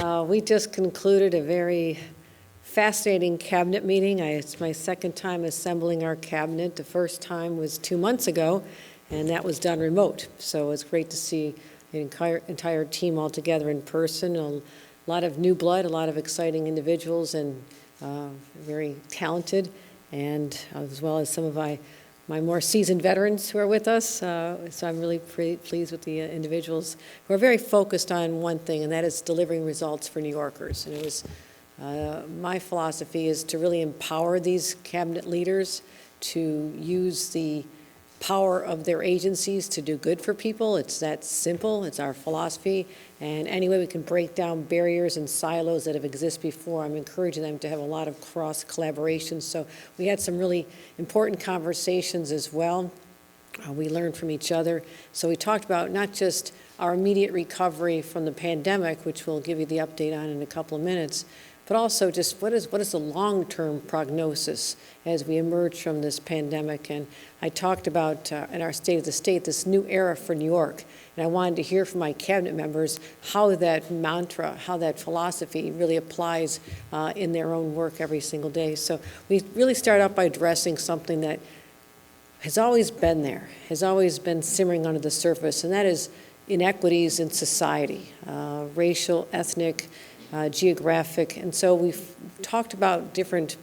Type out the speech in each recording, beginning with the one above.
We just concluded a very fascinating cabinet meeting. It's my second time assembling our cabinet. The first time was 2 months ago, and that was done remote. So it's great to see the entire team all together in person. A lot of new blood, a lot of exciting individuals, and very talented, and as well as some of my more seasoned veterans who are with us. So I'm really pleased with the individuals who are very focused on one thing, and that is delivering results for New Yorkers. And it was my philosophy is to really empower these cabinet leaders to use the power of their agencies to do good for people. It's that simple. It's our philosophy. And any way we can break down barriers and silos that have existed before, I'm encouraging them to have a lot of cross collaboration. So we had some really important conversations as well. We learned from each other. So we talked about not just our immediate recovery from the pandemic, which we'll give you the update on in a couple of minutes, but also just what is the long-term prognosis as we emerge from this pandemic. And I talked about, in our State of the State, this new era for New York. And I wanted to hear from my cabinet members how that mantra, how that philosophy really applies in their own work every single day. So we really start out by addressing something that has always been there, has always been simmering under the surface, and that is inequities in society, racial, ethnic, geographic. And so we've talked about different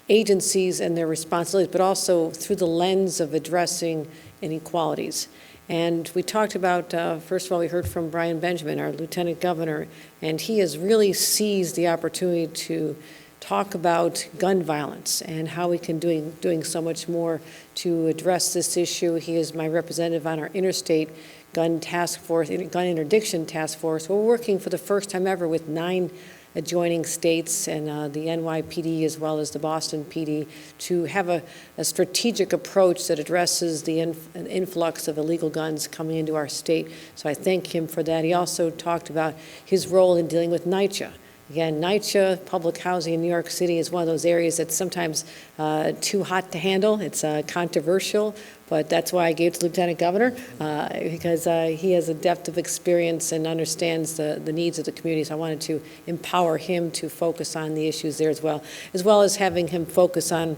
agencies and their responsibilities, but also through the lens of addressing inequalities. And we talked about, first of all, we heard from Brian Benjamin, our Lieutenant Governor, and he has really seized the opportunity to talk about gun violence and how we can doing so much more to address this issue. He is my representative on our interstate gun task force, gun interdiction task force. We're working for the first time ever with 9 adjoining states and the NYPD as well as the Boston PD to have a strategic approach that addresses the influx of illegal guns coming into our state. So I thank him for that. He also talked about his role in dealing with NYCHA. Again, NYCHA, public housing in New York City, is one of those areas that's sometimes too hot to handle. It's controversial, but that's why I gave it to Lieutenant Governor, because he has a depth of experience and understands the needs of the community. So I wanted to empower him to focus on the issues there as well as having him focus on,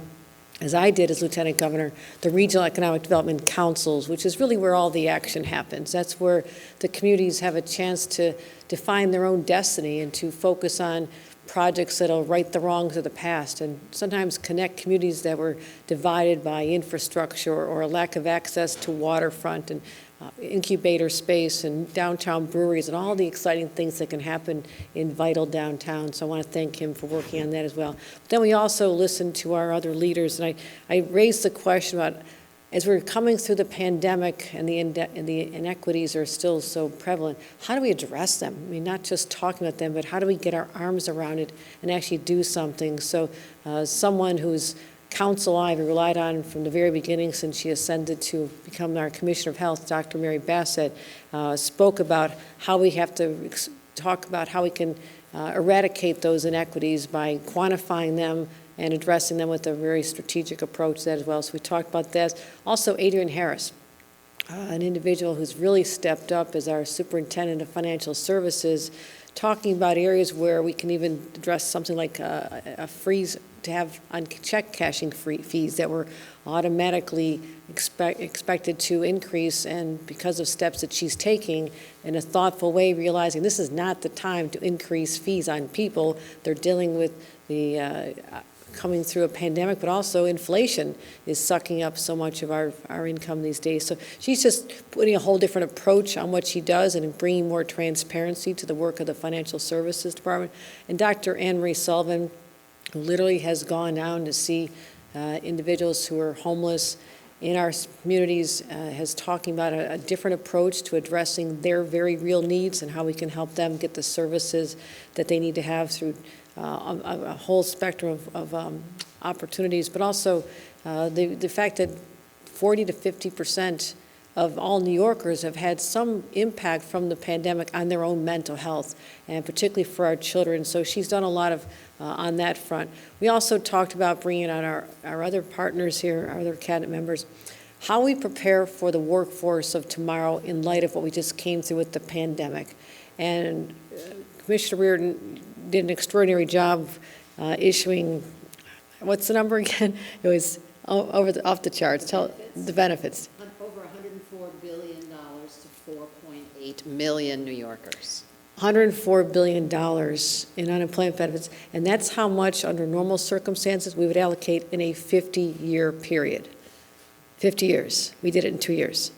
as I did as Lieutenant Governor, the Regional Economic Development Councils, which is really where all the action happens. That's where the communities have a chance to define their own destiny and to focus on projects that'll right the wrongs of the past and sometimes connect communities that were divided by infrastructure or a lack of access to waterfront and incubator space and downtown breweries and all the exciting things that can happen in vital downtown. So I want to thank him for working on that as well. But then we also listened to our other leaders, and I raised the question about, as we're coming through the pandemic and the inequities are still so prevalent, how do we address them? I mean, not just talking about them, but how do we get our arms around it and actually do something? So someone whose counsel I've relied on from the very beginning since she ascended to become our Commissioner of Health, Dr. Mary Bassett, spoke about how we have to talk about how we can eradicate those inequities by quantifying them and addressing them with a very strategic approach to that as well. So we talked about that. Also, Adrian Harris, an individual who's really stepped up as our Superintendent of Financial Services, talking about areas where we can even address something like a freeze to have on check cashing fees that were automatically expected to increase, and because of steps that she's taking in a thoughtful way, realizing this is not the time to increase fees on people. They're dealing with the coming through a pandemic, but also inflation is sucking up so much of our income these days. So she's just putting a whole different approach on what she does and bringing more transparency to the work of the Financial Services Department. And Dr. Anne Marie Sullivan, who literally has gone down to see individuals who are homeless in our communities, has talking about a different approach to addressing their very real needs and how we can help them get the services that they need to have through a whole spectrum of opportunities, but also the fact that 40 to 50% of all New Yorkers have had some impact from the pandemic on their own mental health, and particularly for our children. So she's done a lot of on that front. We also talked about bringing on our other partners here, our other cabinet members, how we prepare for the workforce of tomorrow in light of what we just came through with the pandemic. And Commissioner Reardon did an extraordinary job issuing, what's the number again? It was off the charts. Tell the benefits. Over $104 billion to 4.8 million New Yorkers. $104 billion in unemployment benefits, and that's how much, under normal circumstances, we would allocate in a 50-year period. 50 years. We did it in 2 years.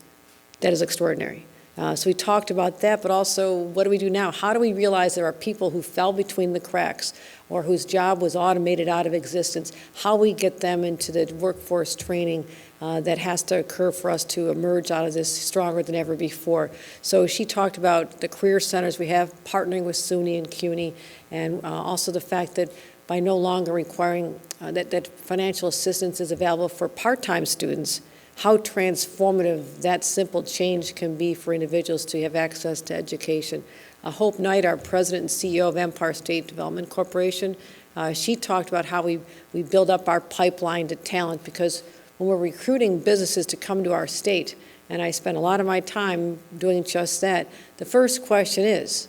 That is extraordinary. So we talked about that, but also, what do we do now? How do we realize there are people who fell between the cracks or whose job was automated out of existence? How we get them into the workforce training that has to occur for us to emerge out of this stronger than ever before. So she talked about the career centers we have, partnering with SUNY and CUNY, and also the fact that by no longer requiring that financial assistance is available for part-time students, how transformative that simple change can be for individuals to have access to education. Hope Knight, our president and CEO of Empire State Development Corporation, she talked about how we build up our pipeline to talent, because when we're recruiting businesses to come to our state, and I spend a lot of my time doing just that, the first question is,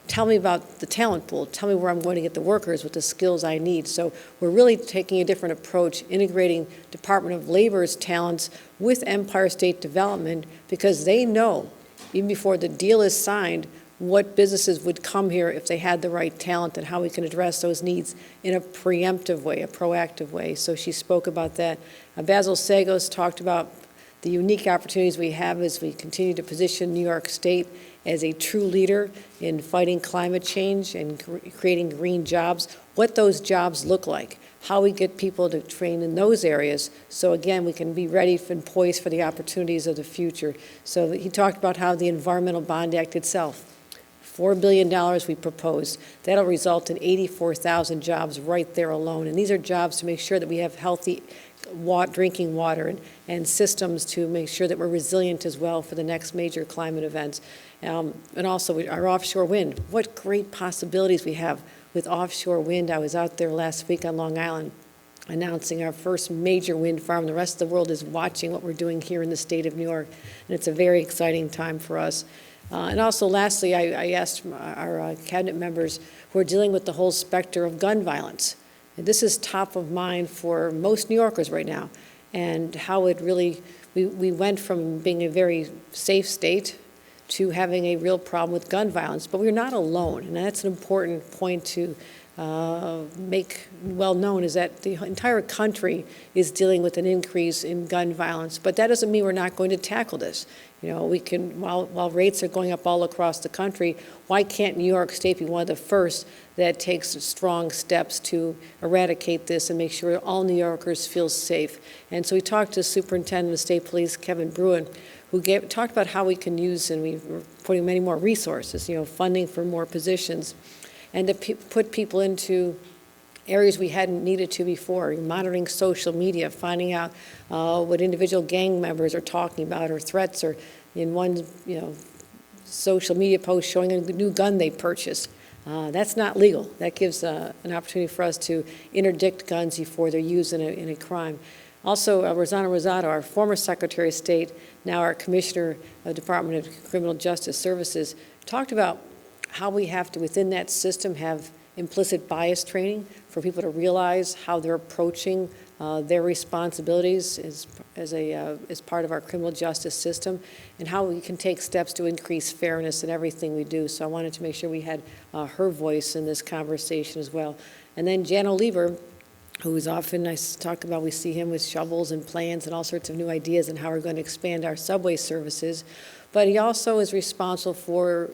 tell me about the talent pool. Tell me where I'm going to get the workers with the skills I need. So we're really taking a different approach, integrating Department of Labor's talents with Empire State Development, because they know, even before the deal is signed, what businesses would come here if they had the right talent, and how we can address those needs in a preemptive way, a proactive way. So she spoke about that. Basil Sagos talked about the unique opportunities we have as we continue to position New York State as a true leader in fighting climate change and creating green jobs, what those jobs look like, how we get people to train in those areas, so again, we can be ready and poised for the opportunities of the future. So he talked about how the Environmental Bond Act itself, $4 billion we proposed. That'll result in 84,000 jobs right there alone. And these are jobs to make sure that we have healthy drinking water and systems to make sure that we're resilient as well for the next major climate events. And also our offshore wind. What great possibilities we have with offshore wind. I was out there last week on Long Island announcing our first major wind farm. The rest of the world is watching what we're doing here in the state of New York, and it's a very exciting time for us. And also, lastly, I asked our cabinet members who are dealing with the whole specter of gun violence. And this is top of mind for most New Yorkers right now, and how it really, we went from being a very safe state to having a real problem with gun violence. But we're not alone, and that's an important point to make well known, is that the entire country is dealing with an increase in gun violence. But that doesn't mean we're not going to tackle this. You know, we can, while rates are going up all across the country, why can't New York State be one of the first that takes strong steps to eradicate this and make sure all New Yorkers feel safe? And so we talked to Superintendent of State Police Kevin Bruin, who talked about how we can use, and we're putting many more resources, you know, funding for more positions, and to put people into areas we hadn't needed to before, monitoring social media, finding out what individual gang members are talking about, or threats, or in one, you know, social media post showing a new gun they purchased. That's not legal. That gives an opportunity for us to interdict guns before they're used in a crime. Also, Rosanna Rosado, our former Secretary of State, now our Commissioner of the Department of Criminal Justice Services, talked about how we have to, within that system, have implicit bias training for people to realize how they're approaching their responsibilities as part of our criminal justice system, and how we can take steps to increase fairness in everything we do. So I wanted to make sure we had her voice in this conversation as well. And then Jano Lieber, who is often, I talk about, we see him with shovels and plans and all sorts of new ideas on how we're going to expand our subway services, but he also is responsible for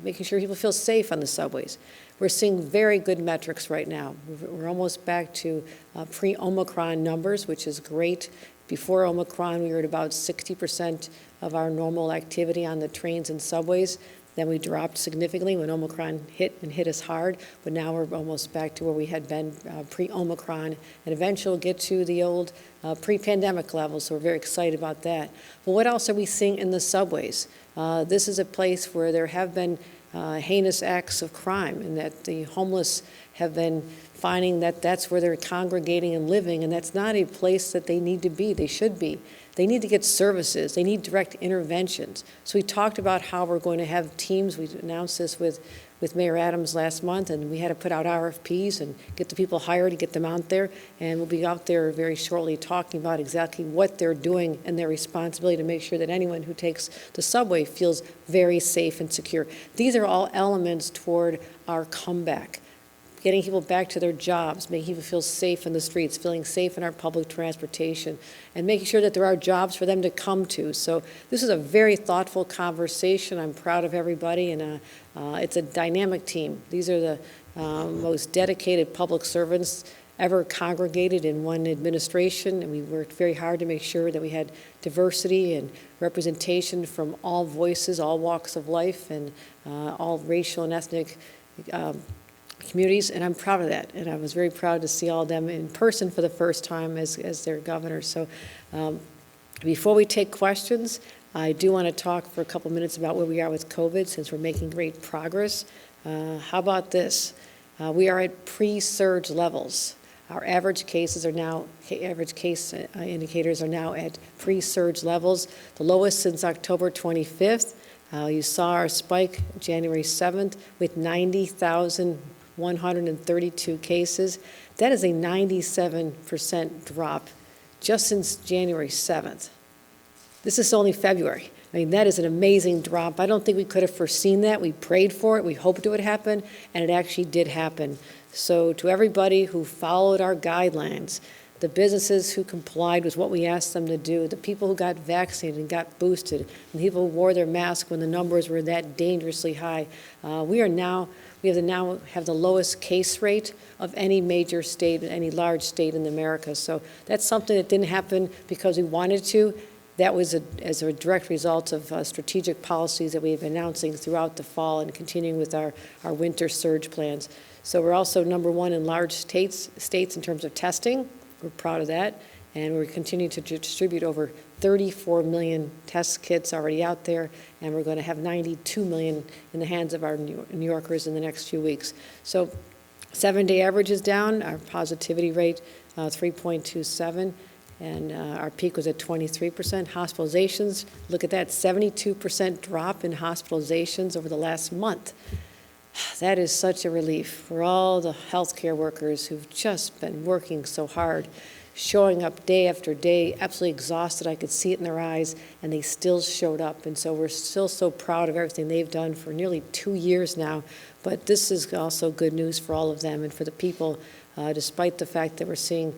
making sure people feel safe on the subways. We're seeing very good metrics right now. We're almost back to pre-Omicron numbers, which is great. Before Omicron, we were at about 60% of our normal activity on the trains and subways. Then we dropped significantly when Omicron hit us hard, but now we're almost back to where we had been pre-Omicron, and eventually we'll get to the old pre-pandemic levels, so we're very excited about that. But what else are we seeing in the subways? This is a place where there have been heinous acts of crime, and that the homeless have been finding that that's where they're congregating and living, and that's not a place that they need to be. They should be. They need to get services. They need direct interventions. So we talked about how we're going to have teams. We announced this with with Mayor Adams last month, and we had to put out RFPs and get the people hired and get them out there. And we'll be out there very shortly talking about exactly what they're doing and their responsibility to make sure that anyone who takes the subway feels very safe and secure. These are all elements toward our comeback. Getting people back to their jobs, making people feel safe in the streets, feeling safe in our public transportation, and making sure that there are jobs for them to come to. So this is a very thoughtful conversation. I'm proud of everybody, and it's a dynamic team. These are the most dedicated public servants ever congregated in one administration, and we worked very hard to make sure that we had diversity and representation from all voices, all walks of life, and all racial and ethnic communities, and I'm proud of that. And I was very proud to see all of them in person for the first time as their governor. So before we take questions, I do want to talk for a couple minutes about where we are with COVID, since we're making great progress. How about this? We are at pre-surge levels. Our average cases are now, average case indicators are now at pre-surge levels, the lowest since October 25th. You saw our spike January 7th with 90,132 cases. That is a 97% drop just since January 7th. This is only February. I mean, that is an amazing drop. I don't think we could have foreseen that. We prayed for it. We hoped it would happen, and it actually did happen. So to everybody who followed our guidelines, the businesses who complied with what we asked them to do, the people who got vaccinated and got boosted, and the people who wore their mask when the numbers were that dangerously high, we now have the lowest case rate of any major state, any large state in America. So that's something that didn't happen because we wanted to. That was as a direct result of strategic policies that we've been announcing throughout the fall and continuing with our winter surge plans. So we're also #1 in large states in terms of testing. We're proud of that, and we're continuing to distribute over 34 million test kits already out there, and we're going to have 92 million in the hands of our New Yorkers in the next few weeks. So 7-day average is down, our positivity rate 3.27, and our peak was at 23%. Hospitalizations, look at that, 72% drop in hospitalizations over the last month. That is such a relief for all the healthcare workers who've just been working so hard, showing up day after day, absolutely exhausted. I could see it in their eyes, and they still showed up. And so we're still so proud of everything they've done for nearly 2 years now. But this is also good news for all of them and for the people. Despite the fact that we're seeing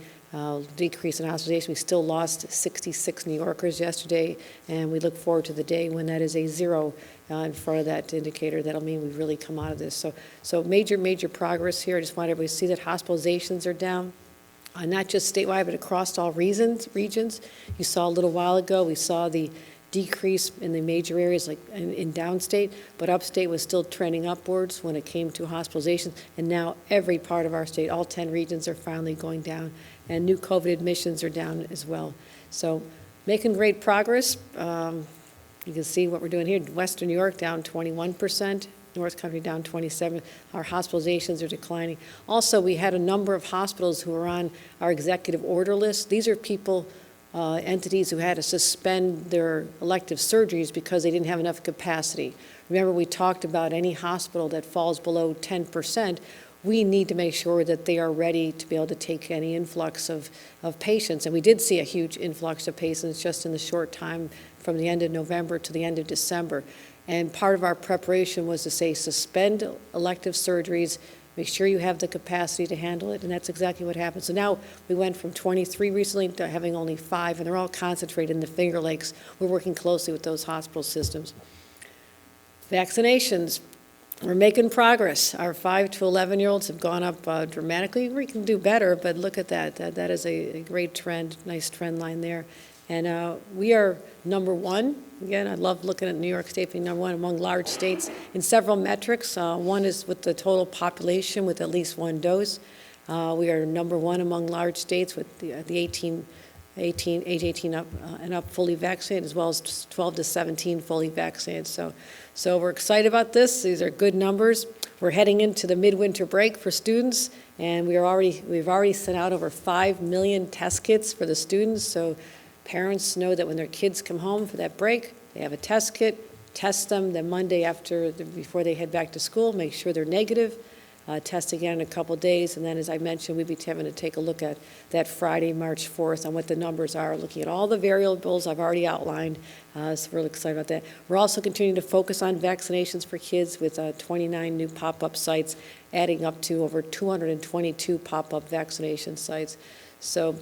decrease in hospitalization, we still lost 66 New Yorkers yesterday, and we look forward to the day when that is a 0 in front of that indicator. That'll mean we've really come out of this. So major progress here. I just want everybody to see that hospitalizations are down, not just statewide, but across all regions. You saw a little while ago, we saw the decrease in the major areas like in downstate, but upstate was still trending upwards when it came to hospitalizations, and now every part of our state, all 10 regions are finally going down, and new COVID admissions are down as well. So making great progress. You can see what we're doing here. Western New York down 21%, North Country down 27%. Our hospitalizations are declining. Also, we had a number of hospitals who were on our executive order list. These are people, entities who had to suspend their elective surgeries because they didn't have enough capacity. Remember, we talked about any hospital that falls below 10%, we need to make sure that they are ready to be able to take any influx of patients. And we did see a huge influx of patients just in the short time from the end of November to the end of December. And part of our preparation was to say, suspend elective surgeries, make sure you have the capacity to handle it, and that's exactly what happened. So now we went from 23 recently to having only 5, and they're all concentrated in the Finger Lakes. We're working closely with those hospital systems. Vaccinations. We're making progress. Our 5 to 11-year-olds have gone up dramatically. We can do better, but look at that. That is a great trend, nice trend line there. And we are #1. Again, I love looking at New York State being #1 among large states in several metrics. One is with the total population with at least 1 dose. We are #1 among large states with the age 18 up and up fully vaccinated, as well as 12 to 17 fully vaccinated. So we're excited about this. These are good numbers. We're heading into the midwinter break for students, and we've already sent out over 5 million test kits for the students. So parents know that when their kids come home for that break, they have a test kit, test them the Monday before they head back to school, make sure they're negative, test again in a couple days, and then, as I mentioned, we'd be having to take a look at that Friday, March 4th, on what the numbers are, looking at all the variables I've already outlined, so we're really excited about that. We're also continuing to focus on vaccinations for kids with 29 new pop-up sites, adding up to over 222 pop-up vaccination sites. So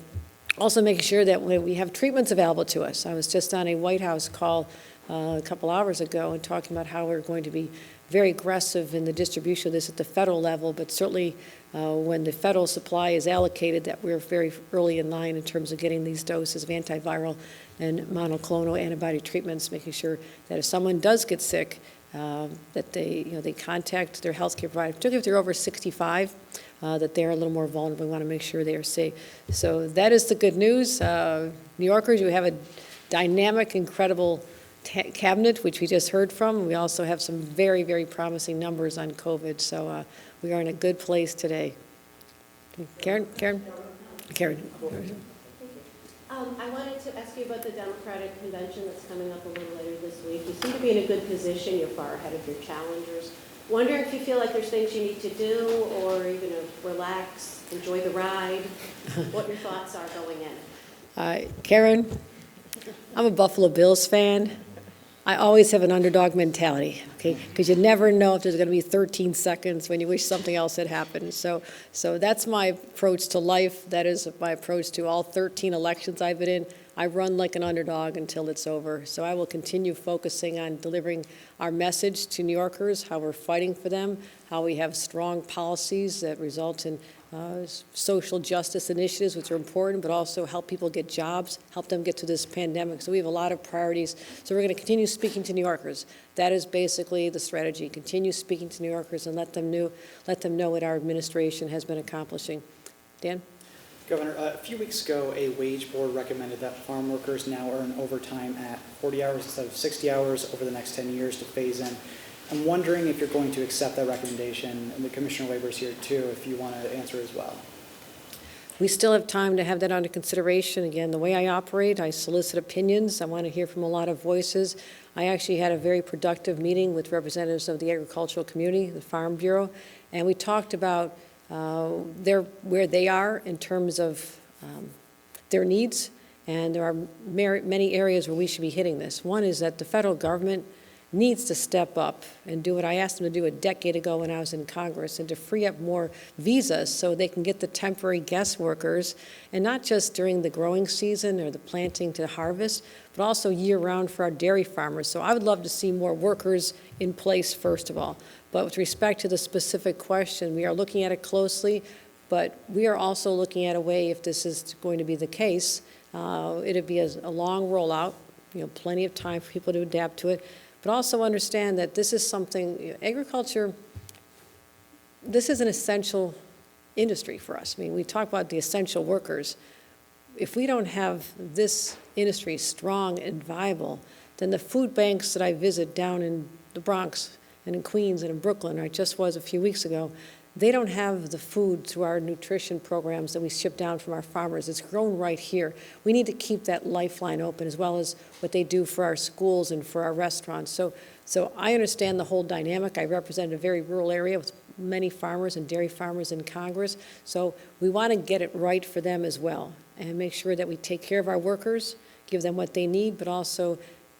also making sure that we have treatments available to us. I was just on a White House call a couple hours ago and talking about how we're going to be very aggressive in the distribution of this at the federal level, but certainly when the federal supply is allocated, that we're very early in line in terms of getting these doses of antiviral and monoclonal antibody treatments, making sure that if someone does get sick, that they contact their healthcare provider, particularly if they're over 65, that they're a little more vulnerable. We want to make sure they are safe. So that is the good news. New Yorkers, you have a dynamic, incredible cabinet, which we just heard from. We also have some very, very promising numbers on COVID, so we are in a good place today. Karen? I wanted to ask you about the Democratic convention that's coming up a little later this week. You seem to be in a good position. You're far ahead of your challengers. Wondering if you feel like there's things you need to do, or you're going to relax, enjoy the ride, what your thoughts are going in. Karen, I'm a Buffalo Bills fan. I always have an underdog mentality, okay? Because you never know if there's going to be 13 seconds when you wish something else had happened. So that's my approach to life. That is my approach to all 13 elections I've been in. I run like an underdog until it's over. So I will continue focusing on delivering our message to New Yorkers, how we're fighting for them, how we have strong policies that result in social justice initiatives, which are important, but also help people get jobs, help them get through this pandemic. So we have a lot of priorities. So we're going to continue speaking to New Yorkers. That is basically the strategy. Continue speaking to New Yorkers and let them know what our administration has been accomplishing. Dan? Governor, a few weeks ago, a wage board recommended that farm workers now earn overtime at 40 hours instead of 60 hours over the next 10 years to phase in. I'm wondering if you're going to accept that recommendation, and the Commissioner Labor's here too, if you want to answer as well. We still have time to have that under consideration. Again, the way I operate, I solicit opinions. I want to hear from a lot of voices. I actually had a very productive meeting with representatives of the agricultural community, the Farm Bureau, and we talked about where they are in terms of their needs, and there are many areas where we should be hitting this. One is that the federal government needs to step up and do what I asked them to do a decade ago when I was in Congress, and to free up more visas so they can get the temporary guest workers, and not just during the growing season or the planting to harvest, but also year-round for our dairy farmers. So I would love to see more workers in place, first of all. But with respect to the specific question, we are looking at it closely, but we are also looking at a way, if this is going to be the case, it'd be a long rollout, plenty of time for people to adapt to it, but also understand that this is something, agriculture, this is an essential industry for us. I mean, we talk about the essential workers. If we don't have this industry strong and viable, then the food banks that I visit down in the Bronx and in Queens and in Brooklyn, I just was a few weeks ago, they don't have the food through our nutrition programs that we ship down from our farmers. It's grown right here. We need to keep that lifeline open, as well as what they do for our schools and for our restaurants. So I understand the whole dynamic. I represent a very rural area with many farmers and dairy farmers in Congress. So we want to get it right for them as well, and make sure that we take care of our workers, give them what they need, but also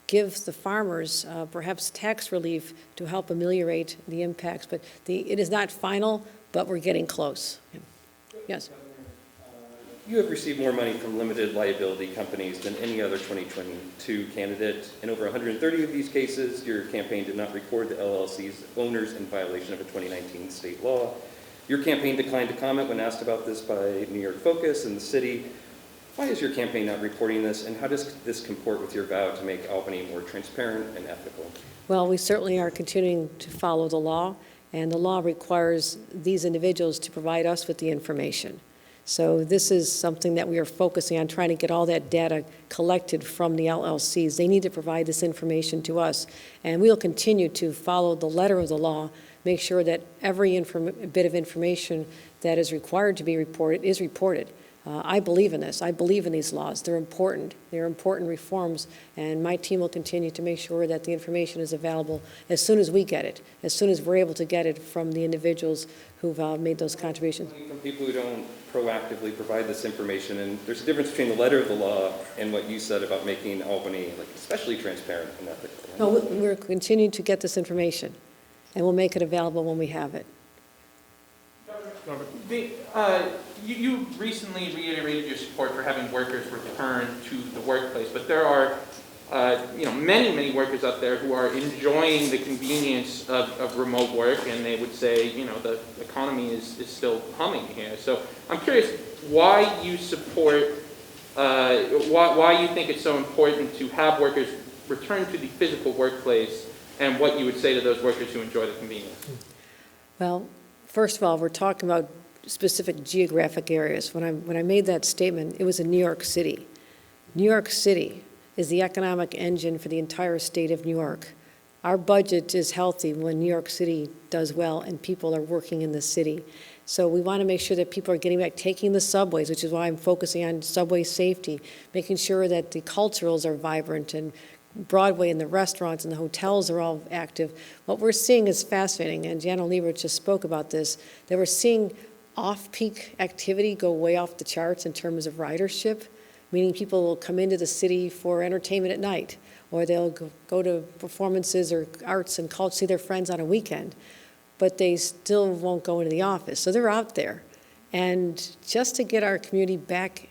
give the farmers perhaps tax relief to help ameliorate the impacts. But it is not final, but we're getting close. Yes? You have received more money from limited liability companies than any other 2022 candidate. In over 130 of these cases, your campaign did not record the LLC's owners in violation of a 2019 state law. Your campaign declined to comment when asked about this by New York Focus and the city. Why is your campaign not reporting this, and how does this comport with your vow to make Albany more transparent and ethical? Well, we certainly are continuing to follow the law, and the law requires these individuals to provide us with the information. So this is something that we are focusing on, trying to get all that data collected from the LLCs. They need to provide this information to us, and we'll continue to follow the letter of the law, make sure that every bit of information that is required to be reported is reported. I believe in this. I believe in these laws. They're important. They're important reforms, and my team will continue to make sure that the information is available as soon as we get it, as soon as we're able to get it from the individuals who've made those contributions. From people who don't proactively provide this information, and there's a difference between the letter of the law and what you said about making Albany like especially transparent and ethical. Right? No, we're continuing to get this information, and we'll make it available when we have it. You recently reiterated your support for having workers return to the workplace, but there are many workers out there who are enjoying the convenience of remote work, and they would say, the economy is still humming here. So I'm curious why you support, why you think it's so important to have workers return to the physical workplace, and what you would say to those workers who enjoy the convenience. Well, first of all, we're talking about specific geographic areas. When I made that statement, it was in New York City. New York City is the economic engine for the entire state of New York. Our budget is healthy when New York City does well and people are working in the city. So we want to make sure that people are getting back, taking the subways, which is why I'm focusing on subway safety, making sure that the culturals are vibrant and Broadway and the restaurants and the hotels are all active. What we're seeing is fascinating, and Jan Oliver just spoke about this, that we're seeing off-peak activity go way off the charts in terms of ridership, meaning people will come into the city for entertainment at night, or they'll go to performances or arts and culture, see their friends on a weekend, but they still won't go into the office. So they're out there. And just to get our community back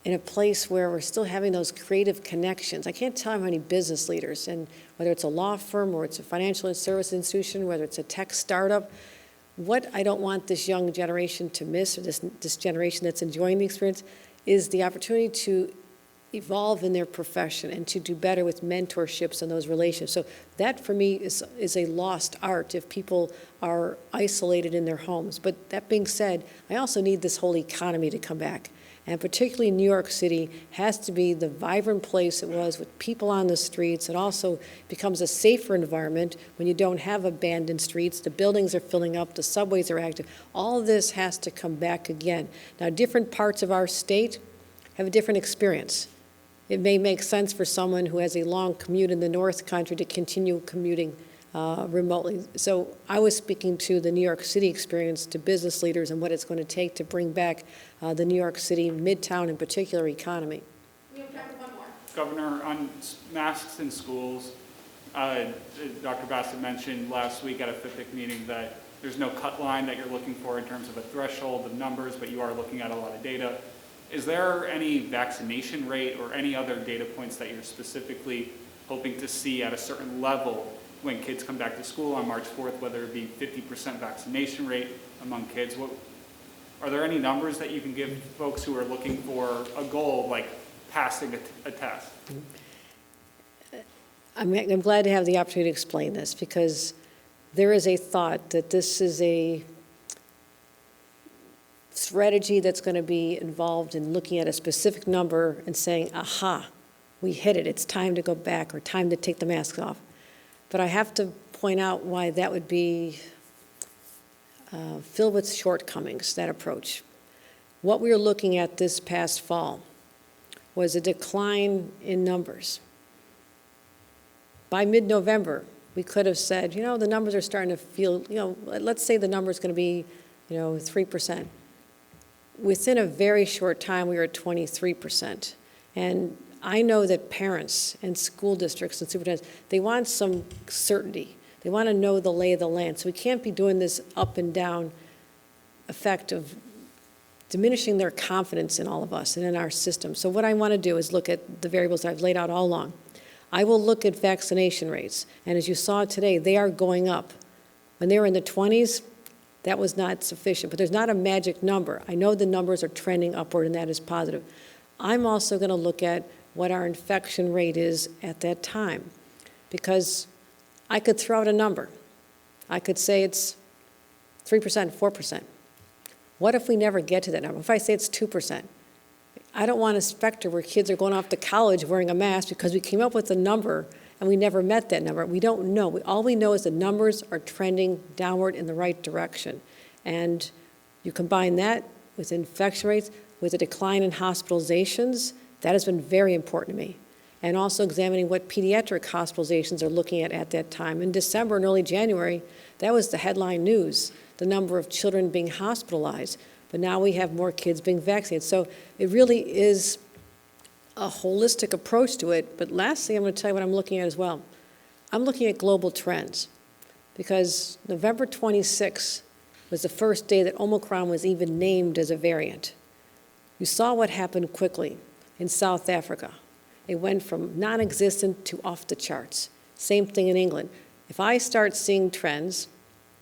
in a place where we're still having those creative connections. I can't tell you how many business leaders, and whether it's a law firm or it's a financial service institution, whether it's a tech startup, what I don't want this young generation to miss, or this generation that's enjoying the experience, is the opportunity to evolve in their profession and to do better with mentorships and those relationships. So that, for me, is a lost art if people are isolated in their homes. But that being said, I also need this whole economy to come back. And particularly New York City has to be the vibrant place it was with people on the streets. It also becomes a safer environment when you don't have abandoned streets. The buildings are filling up, the subways are active. All of this has to come back again. Now, different parts of our state have a different experience. It may make sense for someone who has a long commute in the North Country to continue commuting remotely. So I was speaking to the New York City experience, to business leaders, and what it's going to take to bring back the New York City, Midtown in particular, economy. We have time for one more. Governor, on masks in schools, Dr. Bassett mentioned last week at a FIPIC meeting that there's no cut line that you're looking for in terms of a threshold of numbers, but you are looking at a lot of data. Is there any vaccination rate or any other data points that you're specifically hoping to see at a certain level when kids come back to school on March 4th, whether it be 50% vaccination rate among kids? Are there any numbers that you can give folks who are looking for a goal, like passing a test? I'm glad to have the opportunity to explain this, because there is a thought that this is a strategy that's going to be involved in looking at a specific number and saying, aha, we hit it, it's time to go back, or time to take the masks off. But I have to point out why that would be filled with shortcomings, that approach. What we were looking at this past fall was a decline in numbers. By mid-November, we could have said, the numbers are starting to feel, let's say the number is going to be, 3%. Within a very short time, we were at 23%. And I know that parents and school districts and superintendents, they want some certainty. They want to know the lay of the land. So we can't be doing this up and down effect of diminishing their confidence in all of us and in our system. So what I want to do is look at the variables that I've laid out all along. I will look at vaccination rates. And as you saw today, they are going up. When they were in the 20s, that was not sufficient. But there's not a magic number. I know the numbers are trending upward, and that is positive. I'm also going to look at what our infection rate is at that time, because I could throw out a number. I could say it's 3%, 4%. What if we never get to that number? If I say it's 2%? I don't want a specter where kids are going off to college wearing a mask because we came up with a number and we never met that number. We don't know. All we know is the numbers are trending downward in the right direction. And you combine that with infection rates, with a decline in hospitalizations, that has been very important to me. And also examining what pediatric hospitalizations are looking at that time. In December and early January, that was the headline news, the number of children being hospitalized. But now we have more kids being vaccinated. So it really is a holistic approach to it. But lastly, I'm going to tell you what I'm looking at as well. I'm looking at global trends, because November 26th was the first day that Omicron was even named as a variant. You saw what happened quickly in South Africa. It went from non-existent to off the charts. Same thing in England. If I start seeing trends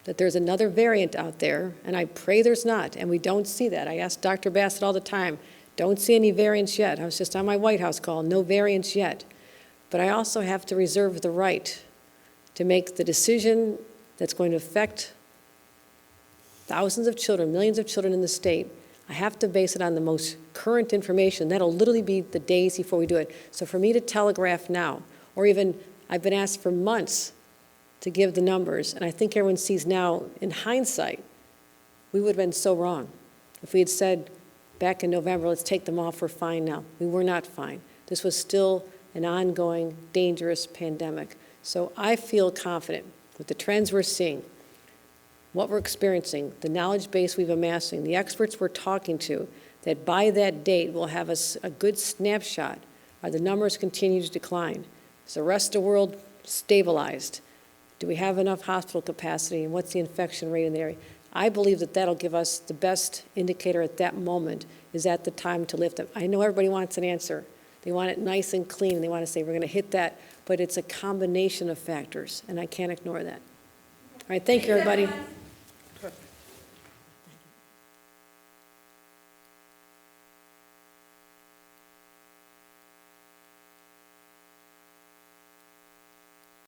that there's another variant out there, and I pray there's not, and we don't see that. I ask Dr. Bassett all the time, don't see any variants yet. I was just on my White House call, no variants yet. But I also have to reserve the right to make the decision that's going to affect thousands of children, millions of children in the state. I have to base it on the most current information. That'll literally be the days before we do it. So for me to telegraph now, or even I've been asked for months to give the numbers, and I think everyone sees now, in hindsight, we would have been so wrong. If we had said back in November, let's take them off, we're fine now. We were not fine. This was still an ongoing, dangerous pandemic. So I feel confident with the trends we're seeing, what we're experiencing, the knowledge base we've amassing, the experts we're talking to, that by that date we'll have a good snapshot. Are the numbers continue to decline? Is the rest of the world stabilized? Do we have enough hospital capacity, and what's the infection rate in the area? I believe that that'll give us the best indicator at that moment. Is that the time to lift them? I know everybody wants an answer. They want it nice and clean, and they want to say, we're going to hit that, but it's a combination of factors, and I can't ignore that. All right, thank you, everybody.